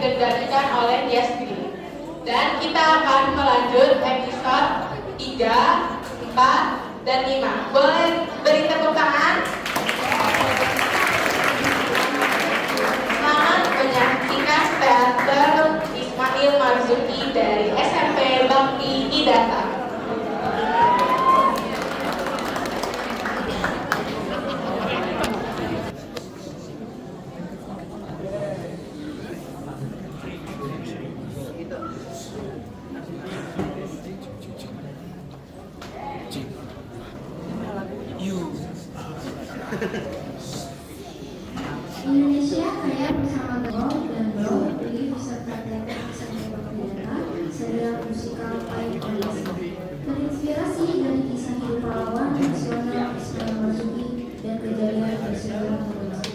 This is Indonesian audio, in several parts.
dikendalikan oleh dia sendiri. Dan kita akan melanjut episode 3, 4, dan 5. Boleh beri tepuk tangan? Selamat menyaksikan teater Ismail Marzuki dari SMP Bakti Hidayat. Indonesia Kaya bersama Go dan Bro ini beserta teater Ismail Bakti Hidayat serial musikal Pahit Manis terinspirasi dari kisah hidup pahlawan nasional Ismail Marzuki dan kejayaan bersejarah Indonesia.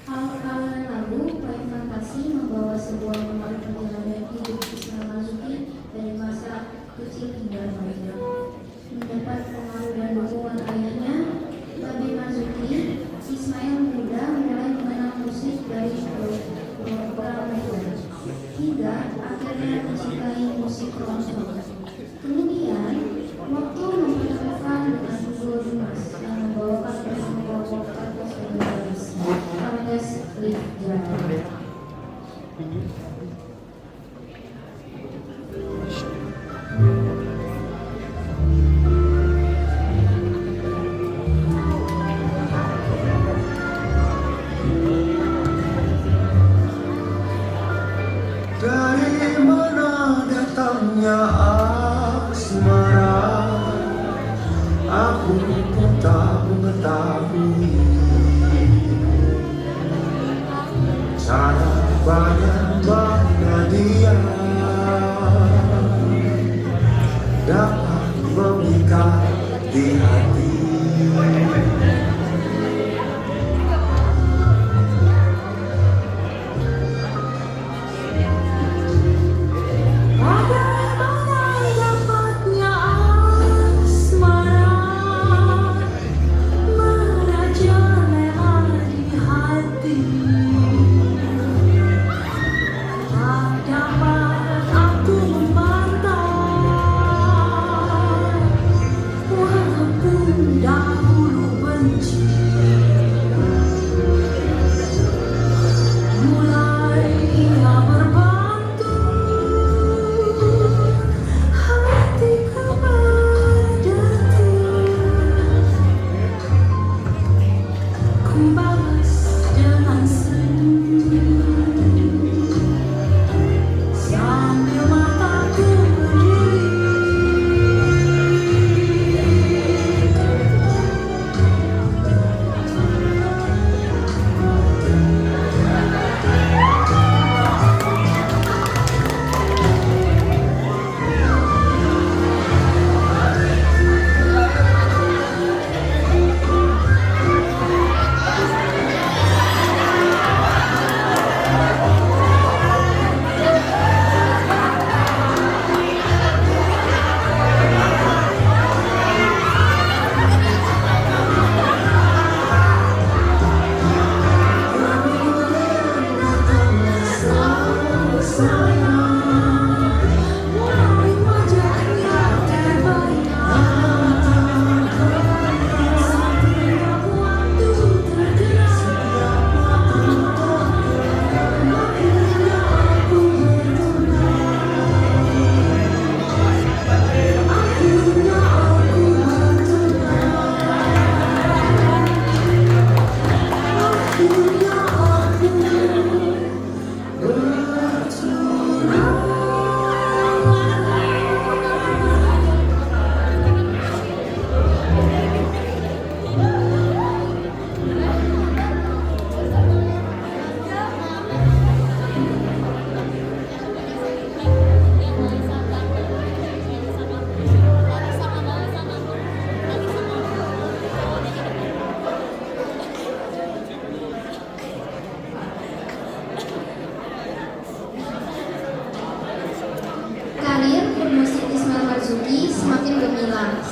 Alunan lagu Pahit Fantasi membawa sebuah memori perjalanan hidup Ismail Marzuki dari masa kecil hingga remaja. Mendapat pengaruh dan dukungan ayahnya, Babe Marzuki, Ismail muda mulai mengenal musik dari beberapa media, hingga akhirnya mencintai musik keroncong. Kemudian, waktu mempertemukan dengan Hugo Dumas yang membawakan bersama vokal legendaris Pardes Live Java. Dari mana datangnya asmara, aku pun tak mengetahui. Cara bagaimana dia dapat memikat di hati.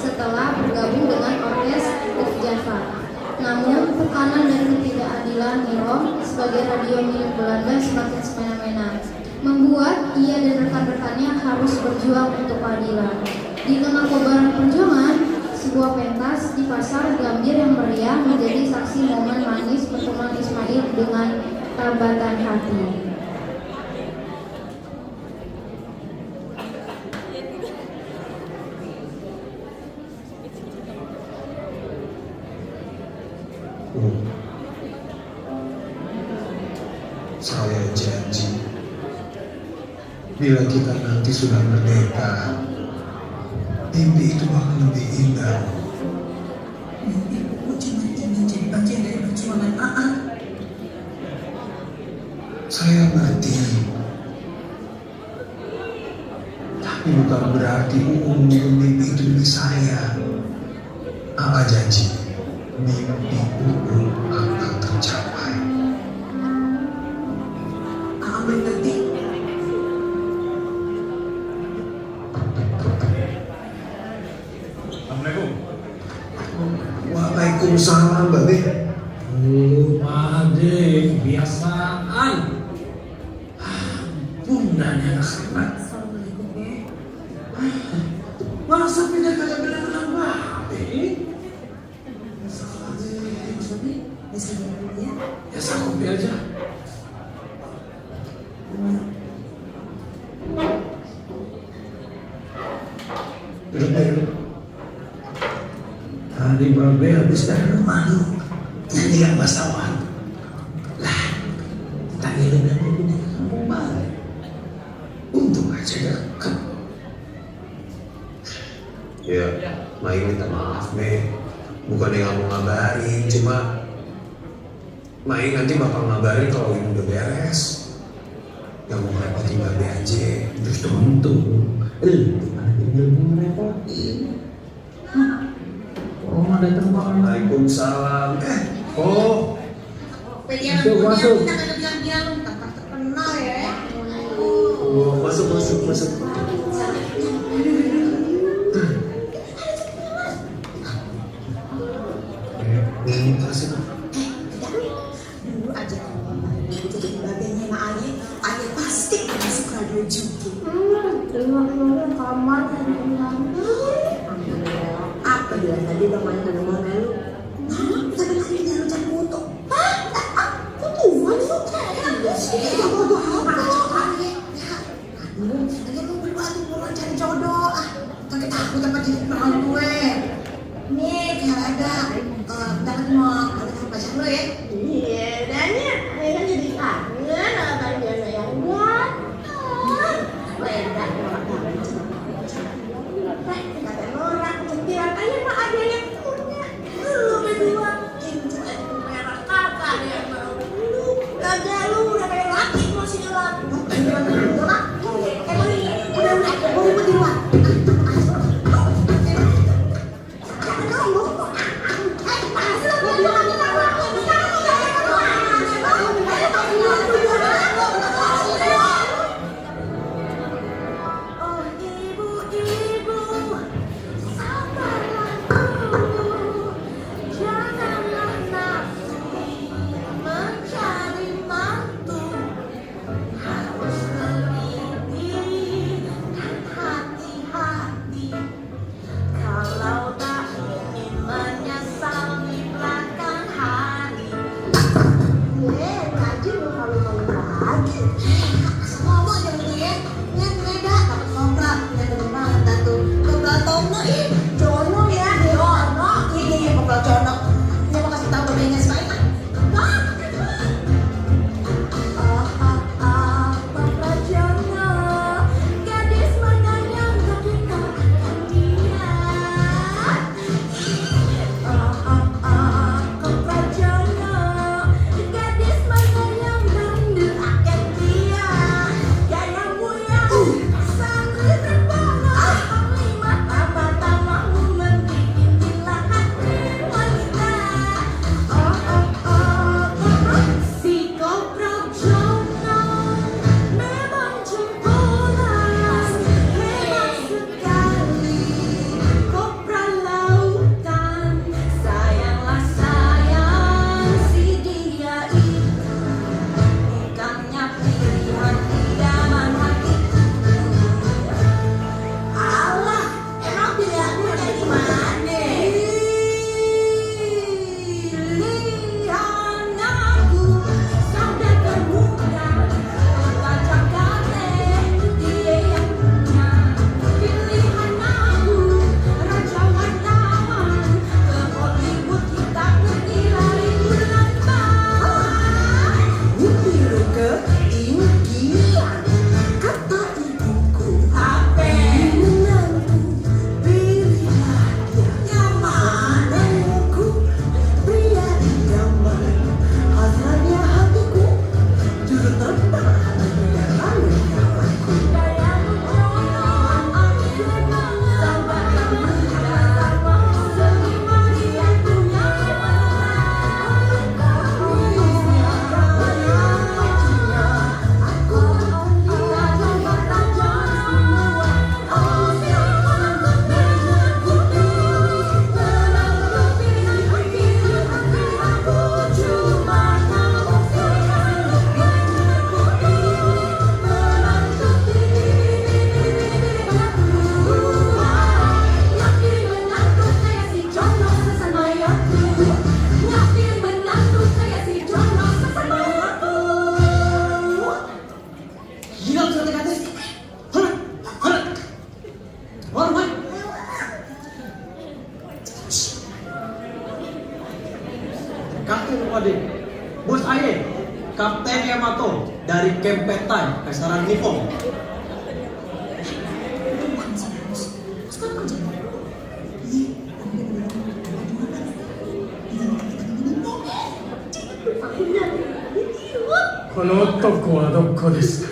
setelah bergabung dengan orkes Live Java. Namun, tekanan dan ketidakadilan Nero sebagai radio milik Belanda ia dan rekan-rekannya harus berjuang untuk keadilan. Di tengah kobaran perjuangan, sebuah pentas di pasar Gambir yang meriah menjadi saksi momen manis pertemuan Ismail dengan Tambatan Hati. Saya janji, bila kita nanti sudah merdeka, mimpi itu akan lebih indah. Mimpiku cuma ingin jadi bagian dari perjuangan AA. Saya ngerti, tapi bukan berarti mimpi itu milik saya. AA janji, mimpi akan tercapai. AA mengerti. Assalamualaikum. Waalaikumsalam, Mbak Be. Pak Ade, kebiasaan. Bundanya anak hebat. Assalamualaikum, Be. Masa pindah kagak bener-bener Mbak Be? Mas Bobi, bisa dulu ya. Ya saya kopi aja. Duduk, Be, duduk. Tadi Mbak Be habis dari rumah lu. Nyanyi yang bastawan. Lah, kita ngirim dan pindah ke kampung balik. Untung aja dekat. Ya, Mai minta maaf, Be. Bukannya nggak mau ngabarin, cuma Mai nanti bakal ngabarin kalau ini udah beres. Gak mau ngerepotin Mbak Be aja. Justru untung. Itu mana jadi lebih ngerepotin. Oh, datang Pak. Waalaikumsalam. Oh, Masuk. Kita kagak bilang-bilang, tak terkenal ya. masuk. Ini kasih. Dulu aja kalau Mama jadi bagiannya Mak Aye pasti masuk radio juga. Terima kasih kamar dan Apa dia tadi udah main ke rumah lu? Kita bilang dia lu cari foto. Fotoan lu kenapa sih? Ya bodoh apa? Aduh, lagi aku berdua tuh mau cari jodoh. Kagak takut apa jadi perawan gue. Nih, kayak ada dapat mau ada pacar lu ya? Iya, dan ya, saya kan jadi kangen sama dia yang buat. Beda orang kata orang centilan aja Pak ada yang punya. Lu berdua itu merah kakak yang mau lu. Kagak lu udah kayak laki masih gelap. Gelap. Udah mau ribut di luar. Jangan lu. Oh ibu-ibu, sabarlah dulu, janganlah nafsu mencari mantu, harus teliti dan hati-hati, kalau tak ingin menyesal di belakang hari. Rajin lu kalau lagi. Ngomong aja lu ya. Lihat beda dapat ngobrol, lihat dari mana tuh. Ngobrol tono jono ya, jono. Ini ngobrol jono. Dia mau kasih tahu bedanya Ismail. Ngobrol jono. Gadis mana yang ketika akan dia. Ngobrol jono. Gadis mana yang rindu akan dia. dari Kempetai, Kaisaran Nippon. Bukan sih, Bos. Sekarang kerja. Iya, tapi dia bilang berjualan. Iya, aku bilang, idiot. この男はどこですか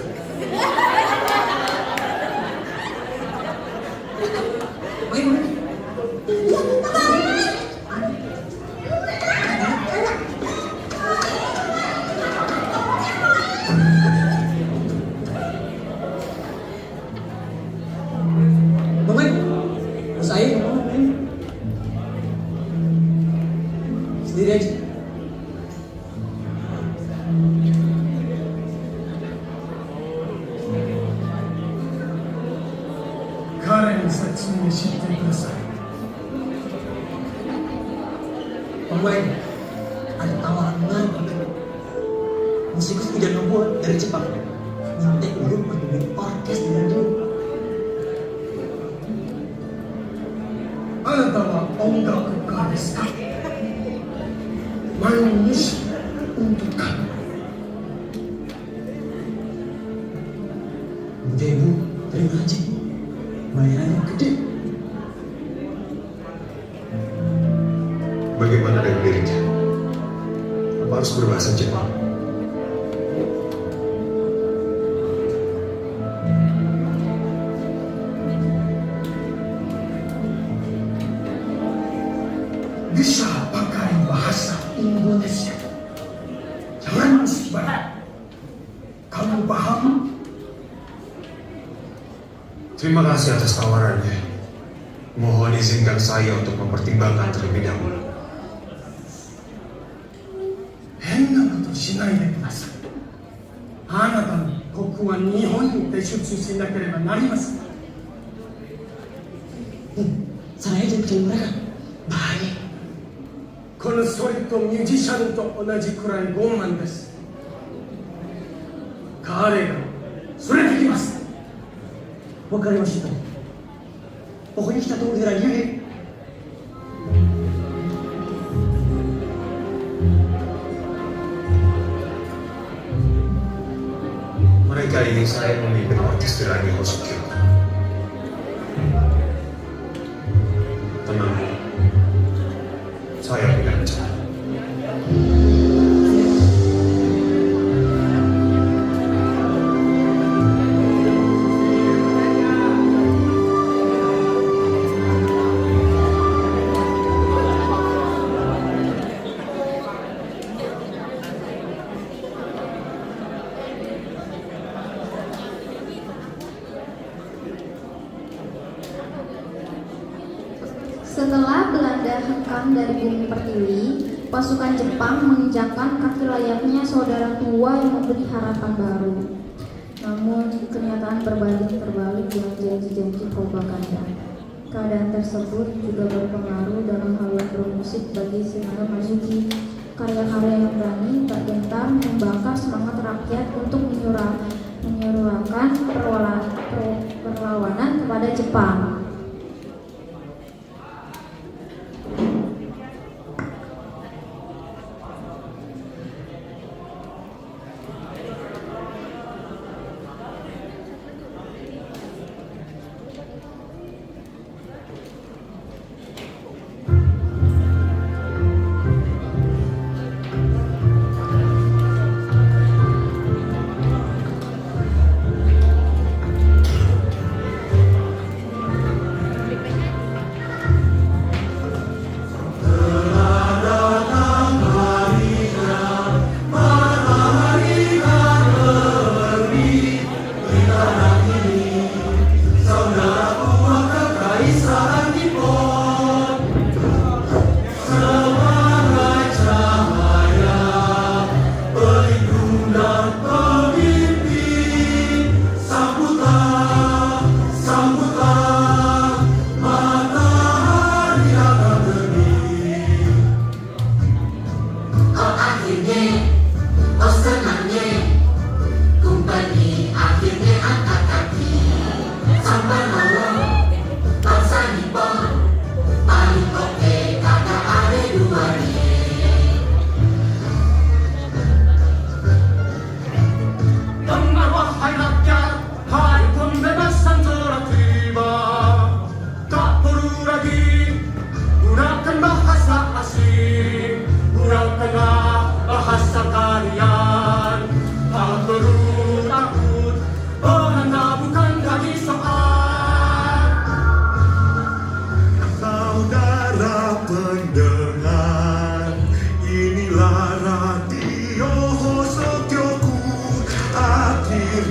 Iya, minta balik. Bang Mike, usahain ngomong Bang. Sendiri aja. Bang Mike, ada tawaran menarik. Musikus tidak membuat dari Jepang. Minta lu menjadi orkes dengan dulu. あなたは音楽家ですか毎日untuk kamu Udah ibu, terima aja. Bayarannya gede. Bagaimana dengan dirinya? Apa harus berbahasa Jepang? bisa pakai bahasa Indonesia. Jangan sembarang. Kamu paham? Terima kasih atas tawarannya. Mohon izinkan saya untuk mempertimbangkan terlebih dahulu. 変なことしないでください。あなたのここは日本に撤出しなければなりません。 Saya aja bikin mereka. Bahaya. このストリートミュージシャンと同じくらい傲慢です。彼が連れてきます。 Wah kali masih tahu. Pokoknya kita tunggu di radio ya. Mereka ingin saya memimpin orkes di Radio Hosokyo. Tenang, saya punya rencana. Setelah Belanda hengkang dari bumi pertiwi, pasukan Jepang menginjakkan kaki layaknya saudara tua yang memberi harapan baru. Namun, kenyataan berbanding terbalik dengan janji-janji propaganda. Keadaan tersebut juga berpengaruh dalam hal bermusik bagi Shinano Mazuki. Karya-karya yang berani, tak gentar, membakar semangat rakyat untuk menyuarakan perlawanan kepada Jepang.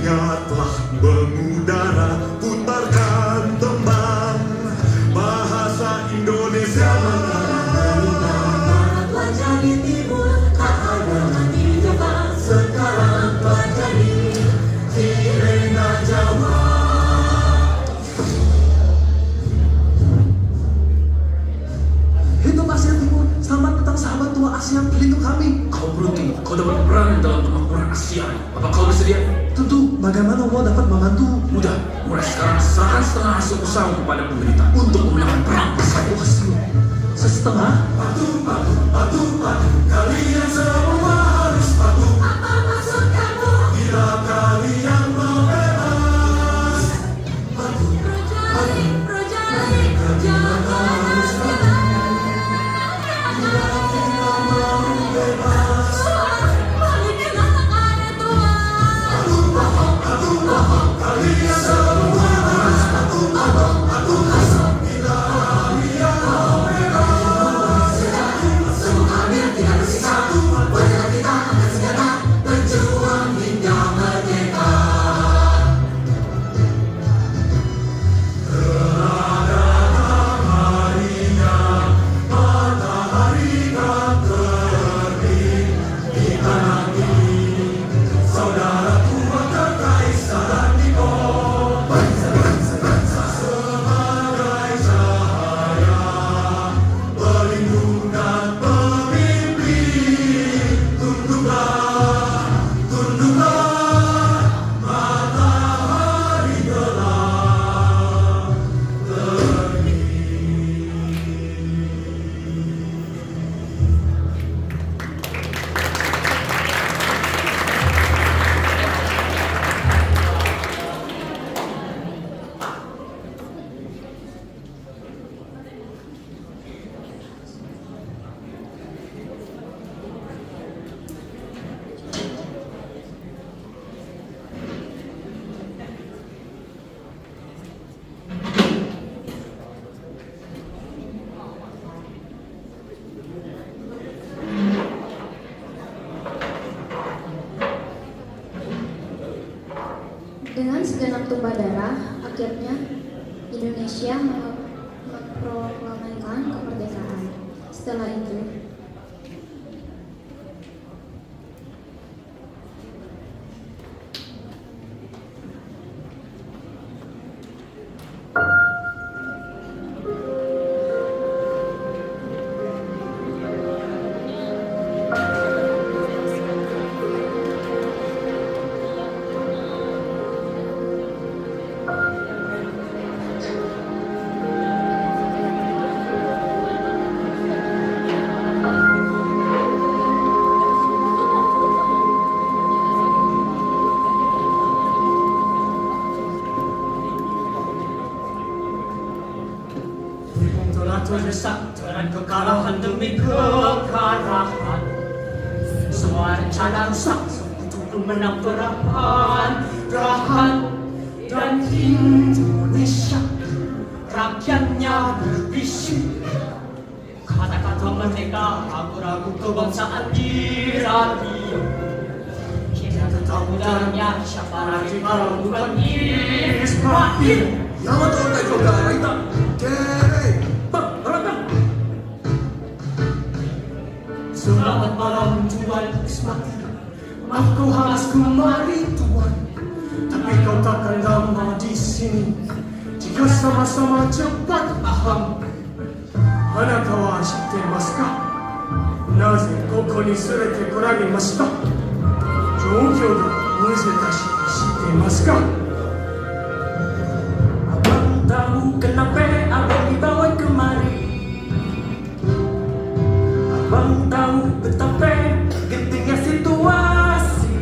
Semangatlah mengudara, putarkan tembang bahasa Indonesia. Telah jadi timur, tak ada lagi Jawa. Sekarang telah jadi Kirena Jawa. Hidup Asia Timur, selamat datang sahabat tua Asia, pelindung kami. Kau beruntung, kau dapat berperan dalam kemakmuran Asia. Apa kau bersedia? Tentu, bagaimana kau dapat membantu? Mudah, mulai sekarang serahkan setengah hasil usaha kepada pemerintah untuk memenangkan perang besar. Sesetengah? Kalian semua harus patuh. Apa maksud kamu? Bila kalian mau bebas, Prajurit, jangan kalian semua harus patuh. Bila kalian mau bebas, semuanya tidak bersisa. Wajah kita akan senjata, berjuang hingga merdeka. matahari kan terbit di kanan kiri. Saudara tua kekaisaran dikompak sebagai cahaya, pelindung dan pemimpin. Tunduklah, matahari telah terbit. Dengan segenap tumpah darah, akhirnya Indonesia memproklamirkan kemerdekaan. Setelah itu, Telah terdesak dengan kekalahan demi kekalahan. Semua rencana rusak untuk menang perahan dan Indonesia rakyatnya berbisu. Kata-kata merdeka, ragu-ragu kebangsaan di radio. Kita tahu darahnya siapa lagi kalau bukan Ismail. Yamato Taiko ga Raita. Bang, bang. Selamat malam Tuan Ismail. Maaf kau harus kemari Tuan, tapi kau takkan lama di sini. Jika sama-sama cepat paham, Hanakawa shitemasu ka? Naze koko ni surete koramimashita? Joukyo ga muzutashi shitemasu ka? Abang tahu kenapa abang dibawa kemari. Abang tahu betapa gentingnya situasi.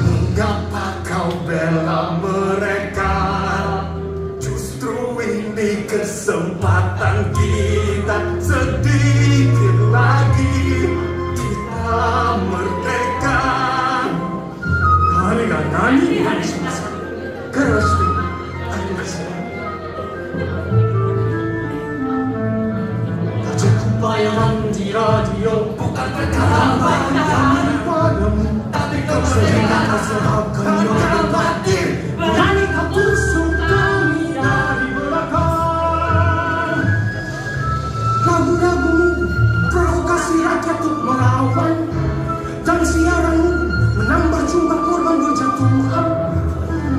Mengapa kau bela mereka? Justru ini kesempatan kita, sedikit lagi kita merdeka. Kami ga nani ni hanishimasu? Karashite arimasu. Baca kumpayan di radio, Bukan perkara yang padamu, tapi sehingga kemerdekaan serahkan jiwa batin, berani kau tusuk kami dari belakang. Lagu-lagu provokasi rakyat untuk melawan, dan siaranmu menambah jumlah korban berjatuhan.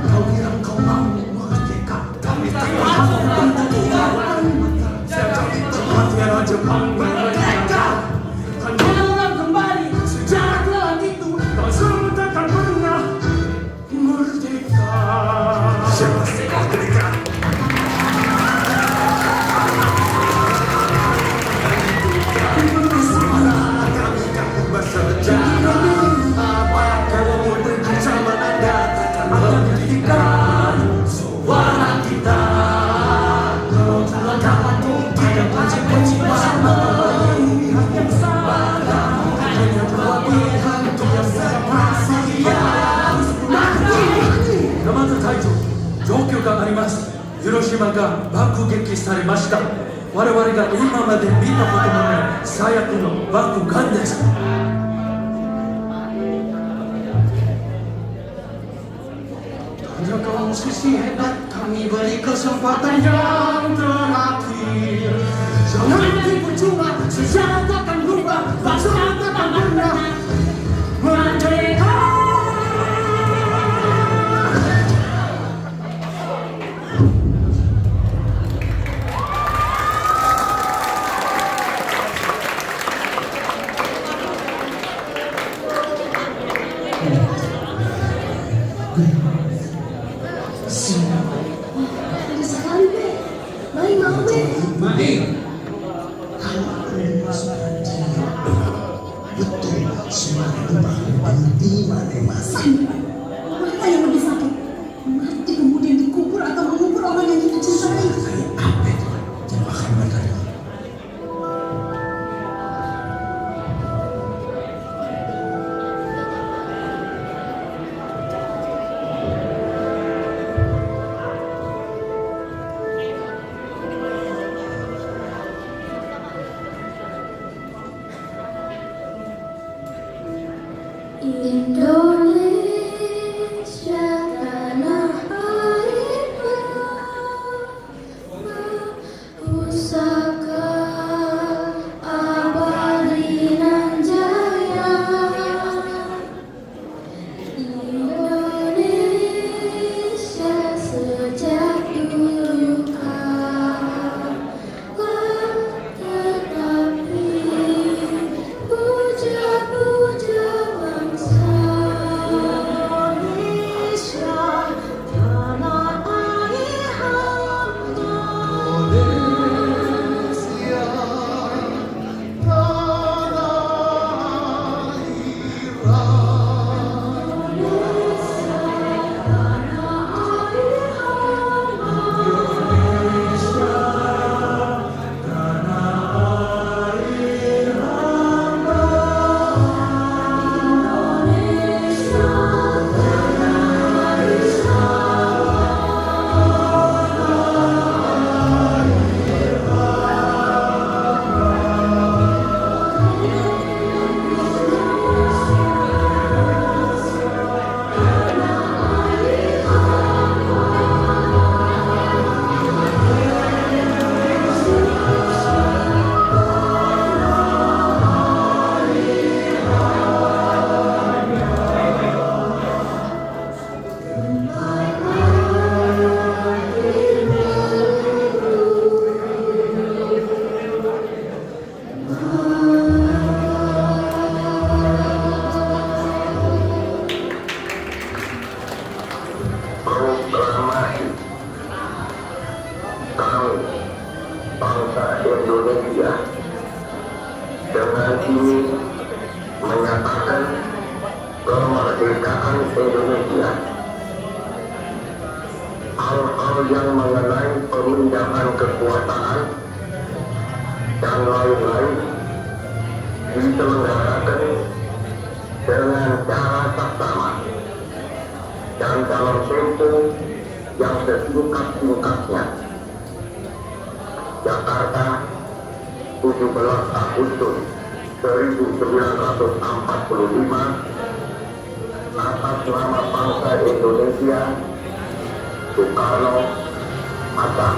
Kau bilang kau mau merdeka, tapi terlihat penteguhan. Jadi perhatian Jepang merdeka, hanya ulang kembali sejarah gelap itu. Kau semua takkan pernah merdeka. Siapa sih kau merdeka? Sejarah apa kalau bersama Anda takkan menghentikan suara kita. Kalau tak dapat tidak panci-panci bersama pihak yang sama, hanya dua pihak yang sama saja. Yamato Taicho, 状況があります。広島が爆撃されました。我々が今まで見たことのない最悪の爆弾です。Hanya kau musisi hebat, kami beri kesempatan yang terakhir. Jangan percuma, sejarah takkan berubah, bangsa takkan pernah merdeka. Ada sekali, Be. Baik mau, Be. Kalau menerima suara dia, betul suara Tuhan di mana masih. Mana yang lebih sakit? Mati kemudian dikubur atau mengubur orang yang kita cintai? Kayak apa itu yang akan berkata? Indonesia tanah airku, pusaka abadi nan jaya. Indonesia sejak dulu kalah, tetapi puja-puja bangsa Indonesia, tanah air hamba. Proklamasi kami bangsa Indonesia dengan ini menyatakan kemerdekaan Indonesia. Hal-hal yang mengenai pemindahan kekuasaan dan lain-lain diselenggarakan dengan cara saksama dan dalam tempo yang sesingkat-singkatnya. Jakarta, 17 Agustus 1945 atas nama bangsa Indonesia, Soekarno Hatta.